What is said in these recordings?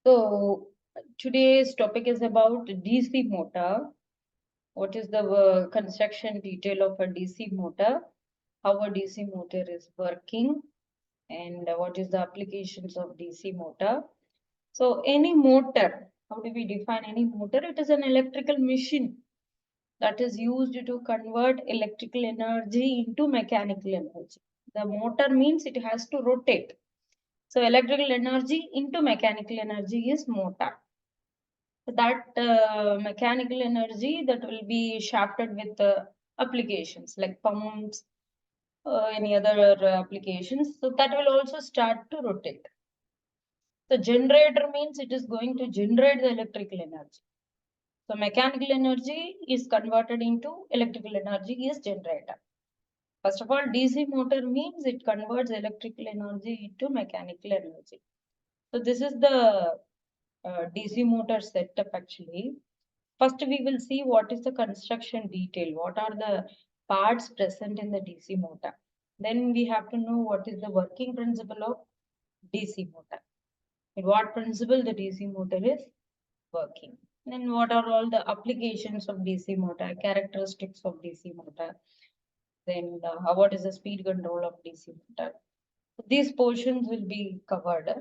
So today's topic is about DC motor. What is the construction detail of a DC motor? How a DC motor is working, and what is the applications of DC motor? So any motor, how do we define any motor? It is an electrical machine that is used to convert electrical energy into mechanical energy. The motor means it has to rotate. So electrical energy into mechanical energy is motor. That mechanical energy that will be shafted with applications like pumps, any other applications. So that will also start to rotate. The generator means it is going to generate the electrical energy. So mechanical energy is converted into electrical energy is generator. First of all, DC motor means it converts electrical energy into mechanical energy. So this is the DC motor setup actually. First, we will see what is the construction detail, what are the parts present in the DC motor. Then we have to know what is the working principle of DC motor. In what principle the DC motor is working. Then what are all the applications of DC motor, characteristics of DC motor. Then what is the speed control of DC motor. These portions will be covered.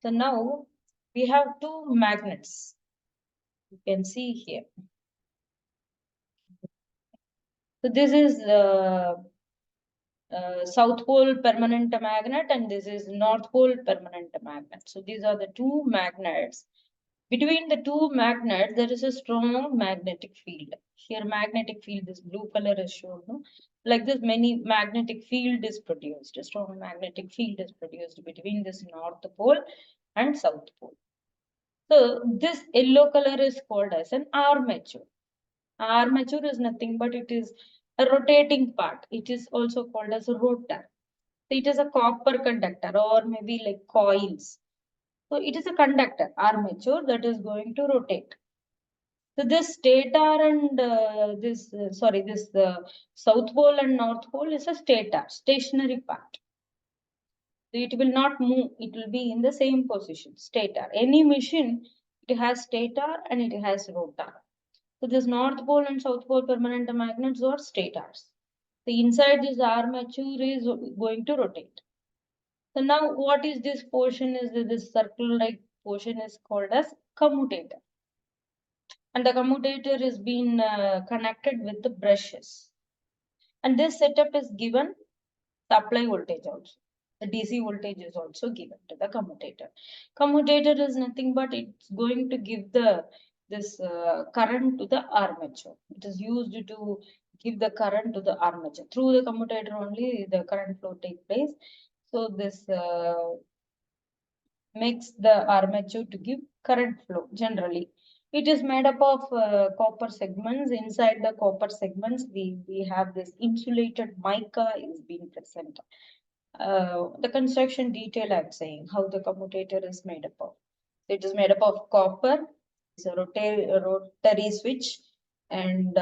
So now we have two magnets. You can see here. So this is South Pole permanent magnet and this is North Pole permanent magnet. So these are the two magnets. Between the two magnets, there is a strong magnetic field. Here magnetic field, this blue color is shown. No? Like this, many magnetic field is produced. A strong magnetic field is produced between this North Pole and South Pole. So this yellow color is called as an armature. Armature is nothing but it is a rotating part. It is also called as a rotor. It is a copper conductor or maybe like coils. So it is a conductor, armature, that is going to rotate. So this stator and this South Pole and North Pole is a stator, stationary part. So it will not move, it will be in the same position, stator. Any machine, it has stator and it has rotor. So this North Pole and South Pole permanent magnets are stators. The inside this armature is going to rotate. So now what is this portion is this circle-like portion is called as commutator. And the commutator is being connected with the brushes. And this setup is given supply voltage also. The DC voltage is also given to the commutator. Commutator is nothing but it's going to give this current to the armature. It is used to give the current to the armature. Through the commutator only the current flow takes place. So this makes the armature to give current flow generally. It is made up of copper segments. Inside the copper segments, we have this insulated mica is being present. The construction detail I'm saying, how the commutator is made up of. It is made up of copper, it's a rotary switch, and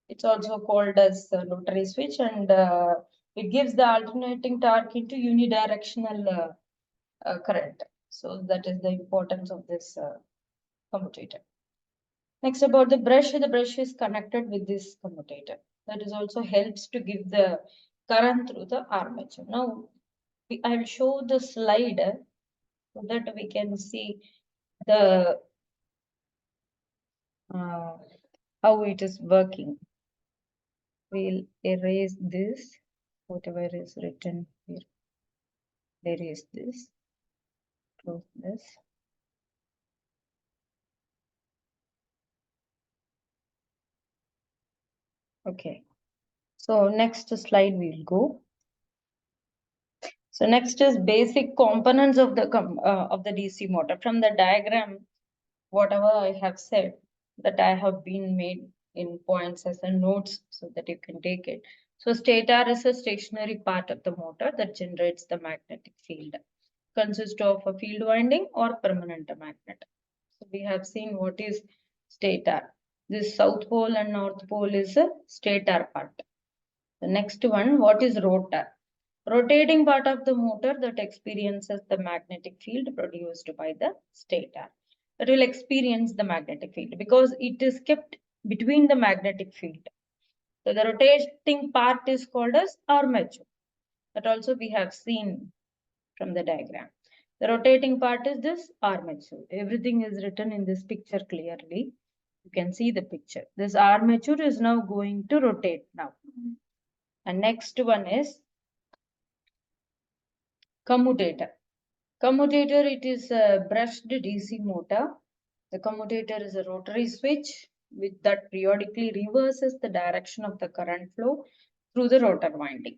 it's also called as a rotary switch, and it gives the alternating torque into unidirectional current. So that is the importance of this commutator. Next, about the brush is connected with this commutator. That is also helps to give the current through the armature. Now, I will show the slide so that we can see the how it is working. We'll erase this, whatever is written here. Erase this, close this. Okay. So next slide we'll go. So next is basic components of the DC motor. From the diagram, whatever I have said, that I have been made in points as a notes so that you can take it. So stator is a stationary part of the motor that generates the magnetic field. Consists of a field winding or permanent magnet. So we have seen what is stator. This South Pole and North Pole is a stator part. The next one, what is rotor? rotating part of the motor that experiences the magnetic field produced by the stator. It will experience the magnetic field because it is kept between the magnetic field. So the rotating part is called as armature. That also we have seen from the diagram. The rotating part is this armature. Everything is written in this picture clearly. You can see the picture. This armature is now going to rotate now. And next one is commutator. Commutator, it is a brushed DC motor. The commutator is a rotary switch with that periodically reverses the direction of the current flow through the rotor winding.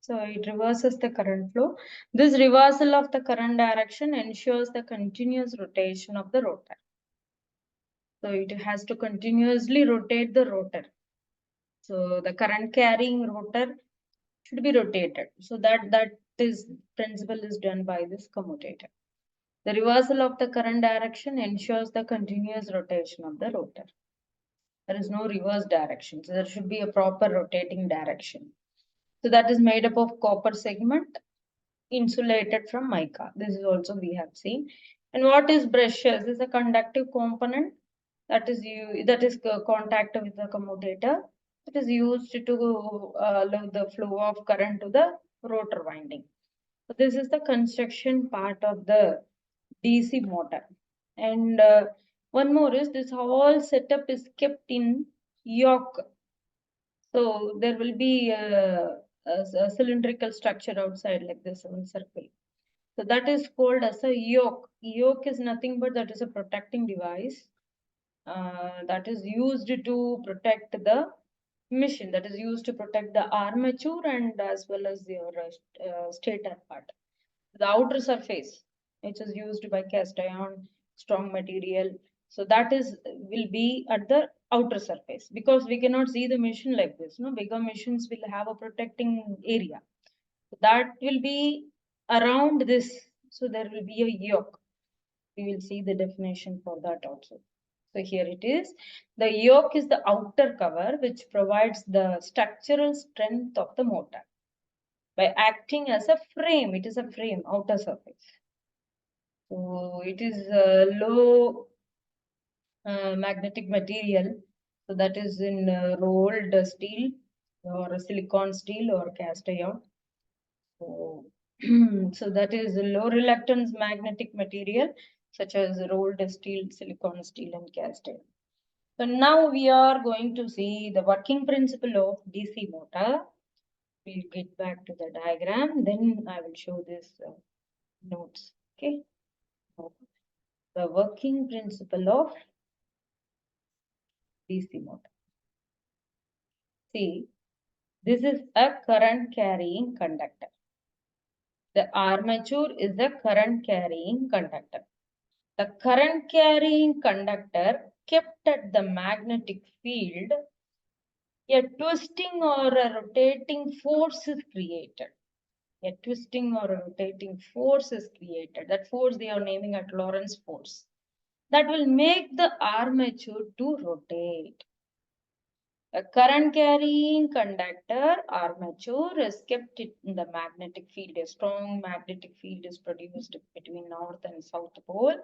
So it reverses the current flow. This reversal of the current direction ensures the continuous rotation of the rotor. So it has to continuously rotate the rotor. So the current carrying rotor should be rotated. So that is principle is done by this commutator. The reversal of the current direction ensures the continuous rotation of the rotor. There is no reverse direction. So there should be a proper rotating direction. So that is made up of copper segment insulated from mica. This is also we have seen. And what is brushes? This is a conductive component that is contact with the commutator. It is used to allow the flow of current to the rotor winding. So this is the construction part of the DC motor. And one more is this whole setup is kept in yoke. So there will be a cylindrical structure outside like this in circle. So that is called as a yoke. Yoke is nothing but that is a protecting device that is used to protect the machine, that is used to protect the armature and as well as your stator part. The outer surface, which is used by cast iron, strong material. So that is will be at the outer surface because we cannot see the machine like this. No, bigger machines will have a protecting area that will be around this. So there will be a yoke. We will see the definition for that also. So here it is. The yoke is the outer cover which provides the structural strength of the motor by acting as a frame. It is a frame, outer surface. So it is a low magnetic material. So that is in rolled steel or silicon steel or cast iron. So, so that is a low reluctance magnetic material such as rolled steel, silicon steel and cast iron. So now we are going to see the working principle of DC motor. We'll get back to the diagram, then I will show this notes. Okay. The working principle of DC motor. See, this is a current carrying conductor. The armature is the current carrying conductor. The current carrying conductor kept at the magnetic field, a twisting or a rotating force is created. A twisting or a rotating force is created. That force they are naming at Lorentz force. That will make the armature to rotate. A current carrying conductor armature is kept in the magnetic field. A strong magnetic field is produced between north and south pole.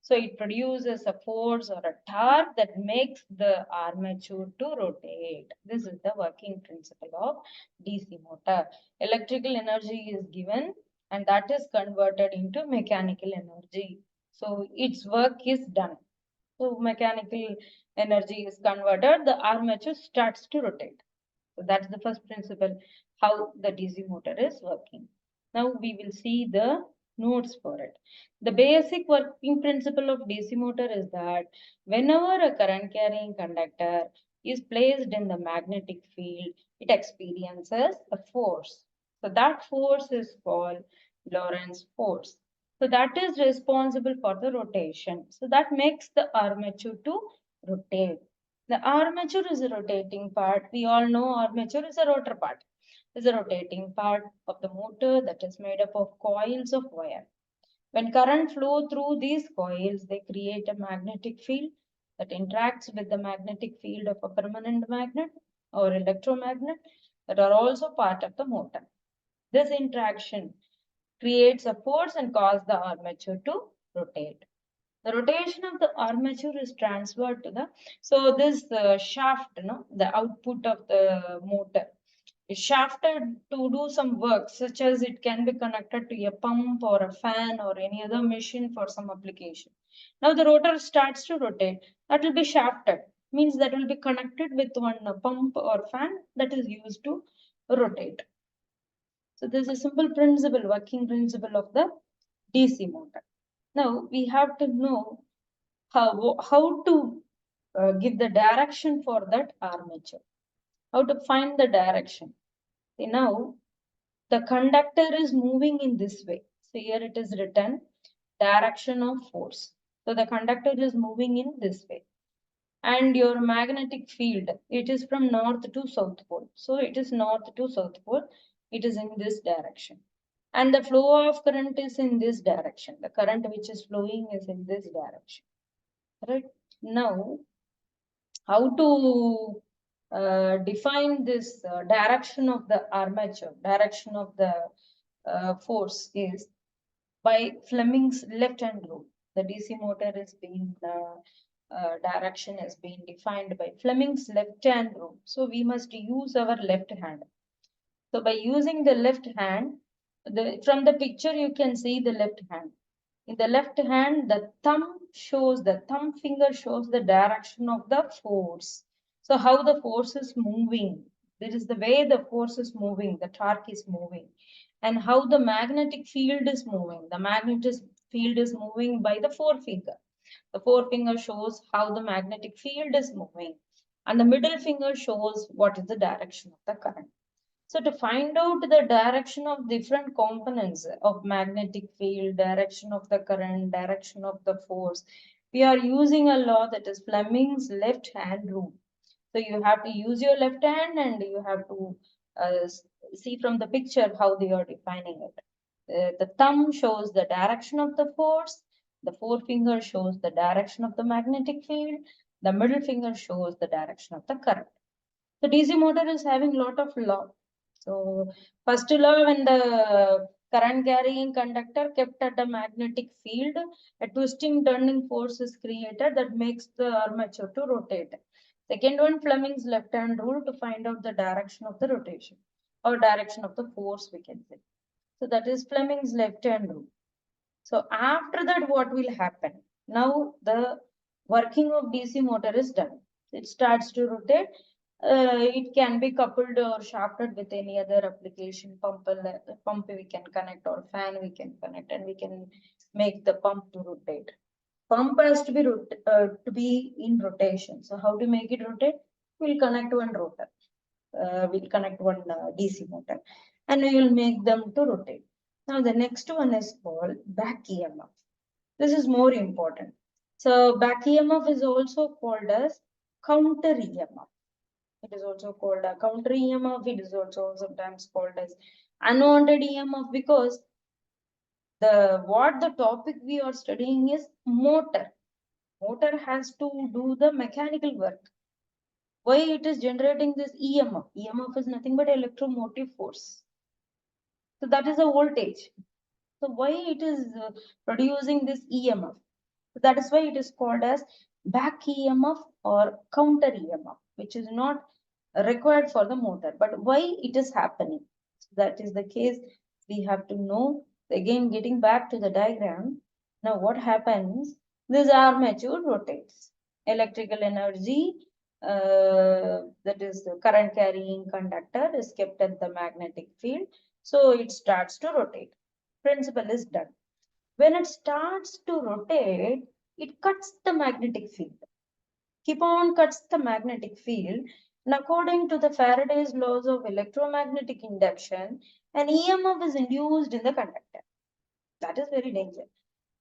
So it produces a force or a torque that makes the armature to rotate. This is the working principle of DC motor. Electrical energy is given and that is converted into mechanical energy. So its work is done. So mechanical energy is converted, the armature starts to rotate. So that's the first principle, how the DC motor is working. Now we will see the notes for it. The basic working principle of DC motor is that whenever a current carrying conductor is placed in the magnetic field, it experiences a force. So that force is called Lorentz force. So that is responsible for the rotation. So that makes the armature to rotate. The armature is a rotating part. We all know armature is a rotor part. Is a rotating part of the motor that is made up of coils of wire. When current flow through these coils, they create a magnetic field that interacts with the magnetic field of a permanent magnet or electromagnet that are also part of the motor. This interaction creates a force and causes the armature to rotate. The rotation of the armature is transferred to the, so this shaft, the output of the motor is shafted to do some work, such as it can be connected to a pump or a fan or any other machine for some application. Now the rotor starts to rotate. That will be shafted, means that will be connected with one pump or fan that is used to rotate. So this is a simple principle, working principle of the DC motor. Now we have to know how to give the direction for that armature. How to find the direction. See, now the conductor is moving in this way. So here it is written direction of force. So the conductor is moving in this way. And your magnetic field, it is from north to south pole. So it is north to south pole. It is in this direction. And the flow of current is in this direction. The current which is flowing is in this direction. Right? Now, how to define this direction of the armature, direction of the force is by Fleming's left-hand rule. The DC motor is being direction is being defined by Fleming's left-hand rule. So we must use our left hand. So by using the left hand, from the picture you can see the left hand. In the left hand, the thumb finger shows the direction of the force. So how the force is moving. This is the way the force is moving, the torque is moving. And how the magnetic field is moving. The magnetic field is moving by the forefinger. The forefinger shows how the magnetic field is moving. And the middle finger shows what is the direction of the current. So to find out the direction of different components of magnetic field, direction of the current, direction of the force, we are using a law that is Fleming's left hand rule. So you have to use your left hand and you have to see from the picture how they are defining it. The thumb shows the direction of the force, the forefinger shows the direction of the magnetic field, the middle finger shows the direction of the current. The DC motor is having lot of law. So first law, when the current carrying conductor kept at a magnetic field, a twisting turning force is created that makes the armature to rotate. Second one, Fleming's left hand rule to find out the direction of the rotation or direction of the force, we can say. So that is Fleming's left hand rule. So after that, what will happen? Now the working of DC motor is done. It starts to rotate. It can be coupled or shafted with any other application, pump we can connect or fan we can connect, and we can make the pump to rotate. Pump has to be in rotation. So how to make it rotate? We'll connect one rotor. We'll connect one DC motor, and we will make them to rotate. Now the next one is called back EMF. This is more important. So back EMF is also called as counter EMF. It is also called a counter EMF. It is also sometimes called as unwanted EMF because the topic we are studying is motor. Motor has to do the mechanical work. Why it is generating this EMF? EMF is nothing but electromotive force. So that is a voltage. So why it is producing this EMF? So that is why it is called as back EMF or counter EMF, which is not required for the motor. But why it is happening? So that is the case. We have to know. Again, getting back to the diagram. Now what happens? This armature rotates. Electrical energy, that is the current carrying conductor, is kept at the magnetic field. So it starts to rotate. Principle is done. When it starts to rotate, it cuts the magnetic field. Keep on cuts the magnetic field. And according to the Faraday's laws of electromagnetic induction, an EMF is induced in the conductor. That is very dangerous.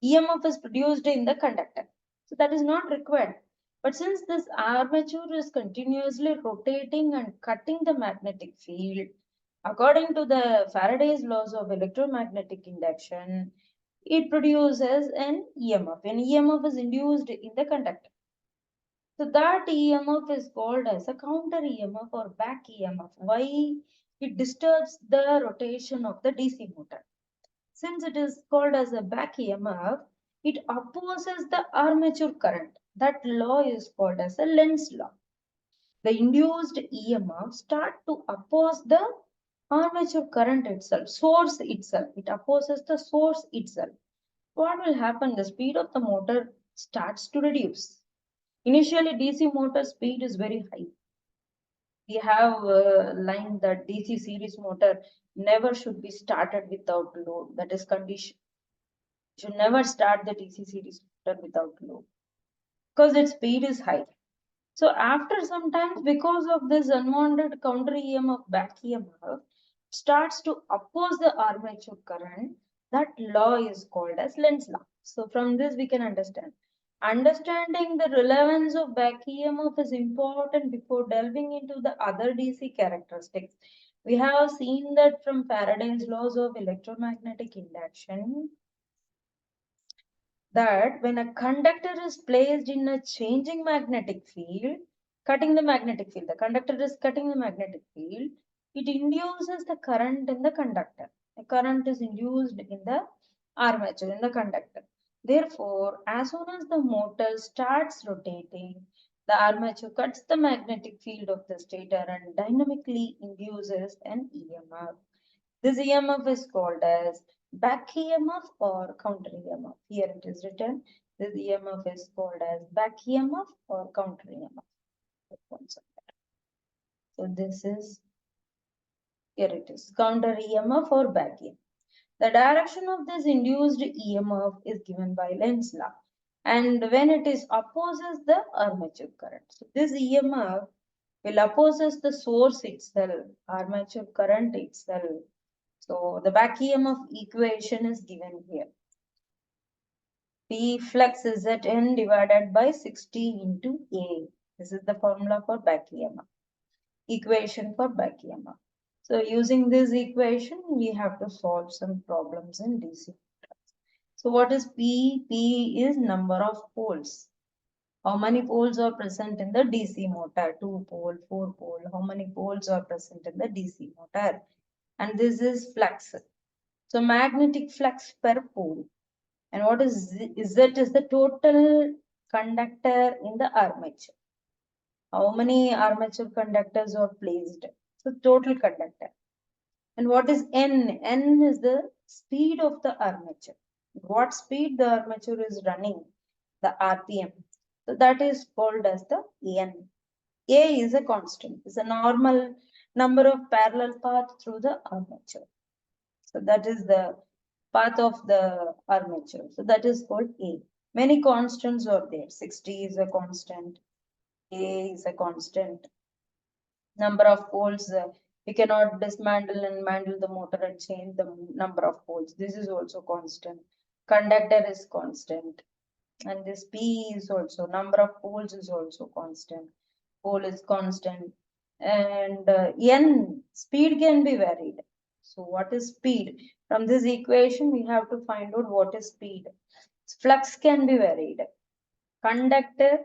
EMF is produced in the conductor. So that is not required. But since this armature is continuously rotating and cutting the magnetic field, according to the Faraday's laws of electromagnetic induction, it produces an EMF. An EMF is induced in the conductor. So that EMF is called as a counter EMF or back EMF. Why? it disturbs the rotation of the DC motor. Since it is called as a back EMF, it opposes the armature current. That law is called as a Lenz's law. The induced EMF start to oppose the armature current itself, source itself. It opposes the source itself. What will happen? The speed of the motor starts to reduce. Initially, DC motor speed is very high. We have a line that DC series motor never should be started without load. That is condition. You should never start the DC series motor without load because its speed is high. So after some time, because of this unwanted counter EMF back EMF starts to oppose the armature current, that law is called as Lenz's law. So from this we can understand. Understanding the relevance of back EMF is important before delving into the other DC characteristics. We have seen that from Faraday's laws of electromagnetic induction, that when a conductor is placed in a changing magnetic field, cutting the magnetic field, the conductor is cutting the magnetic field, it induces the current in the conductor. The current is induced in the armature, in the conductor. Therefore, as soon as the motor starts rotating, the armature cuts the magnetic field of the stator and dynamically induces an EMF. This EMF is called as back EMF or counter EMF. Here it is written. This EMF is called as back EMF or counter EMF. So this is, here it is, counter EMF or back EMF. The direction of this induced EMF is given by Lenz's law. And when it is opposes the armature current. So this EMF will opposes the source itself, armature current itself. So the back EMF equation is given here. P flux Zn divided by 60 into A. This is the formula for back EMF. Equation for back EMF. So using this equation, we have to solve some problems in DC. So what is P? P is number of poles. How many poles are present in the DC motor? 2 pole, 4 pole. How many poles are present in the DC motor? And this is flux. So magnetic flux per pole. And what is Z? Z is the total conductor in the armature. How many armature conductors are placed? So total conductor. And what is N? N is the speed of the armature. What speed the armature is running? The RPM. So that is called as the N. A is a constant. It's a normal number of parallel paths through the armature. So that is the path of the armature. So that is called A. Many constants are there. 60 is a constant. A is a constant. Number of poles. We cannot dismantle and mandle the motor and change the number of poles. This is also constant. Conductor is constant. And this P is also, number of poles is also constant. Pole is constant. And N, speed can be varied. So what is speed? From this equation, we have to find out what is speed. Flux can be varied. Conductor,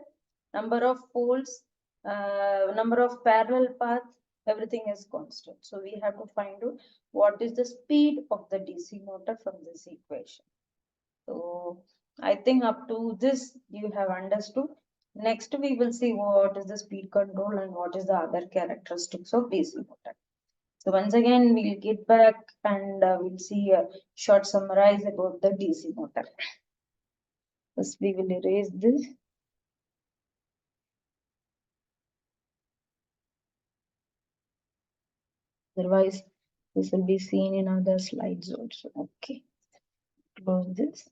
number of poles, number of parallel paths, everything is constant. So we have to find out what is the speed of the DC motor from this equation. So I think up to this you have understood. Next we will see what is the speed control and what is the other characteristics of DC motor. So once again we'll get back and we'll see a short summarize about the DC motor. First we will erase this. Otherwise this will be seen in other slides also. Okay. Close this.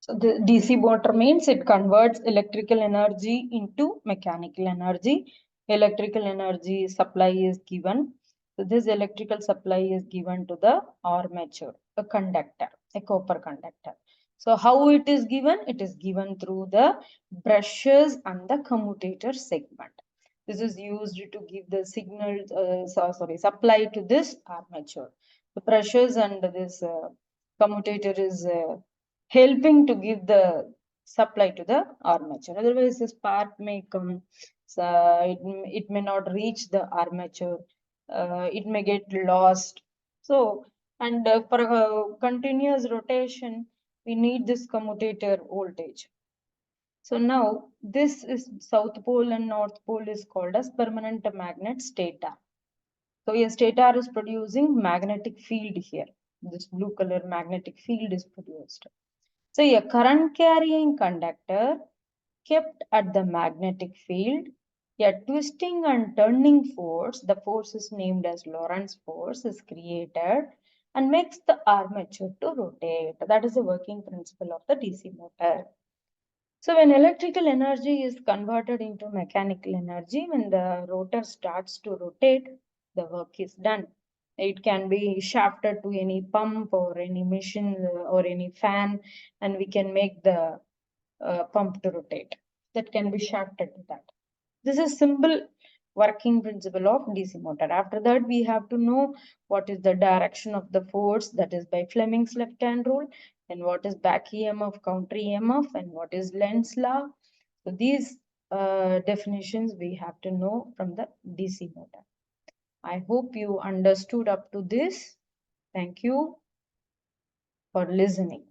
So the DC motor means it converts electrical energy into mechanical energy. Electrical energy supply is given. So this electrical supply is given to the armature, a conductor, a copper conductor. So how it is given? It is given through the brushes and the commutator segment. This is used to give the signal, supply to this armature. The brushes and this commutator is helping to give the supply to the armature. Otherwise, the spark may come, so it may not reach the armature, it may get lost. So, and for continuous rotation, we need this commutator voltage. So now this is South Pole and North Pole is called as permanent magnet stator. So a stator is producing magnetic field here. This blue color magnetic field is produced. So a current carrying conductor kept at the magnetic field, a twisting and turning force, the force is named as Lorentz force, is created and makes the armature to rotate. That is the working principle of the DC motor. So when electrical energy is converted into mechanical energy, when the rotor starts to rotate, the work is done. It can be shafted to any pump or any machine or any fan, and we can make the pump to rotate. That can be shafted to that. This is simple working principle of DC motor. After that, we have to know what is the direction of the force, that is by Fleming's left hand rule, and what is back EMF, counter EMF, and what is Lenz's law. So these definitions we have to know from the DC motor. I hope you understood up to this. Thank you for listening.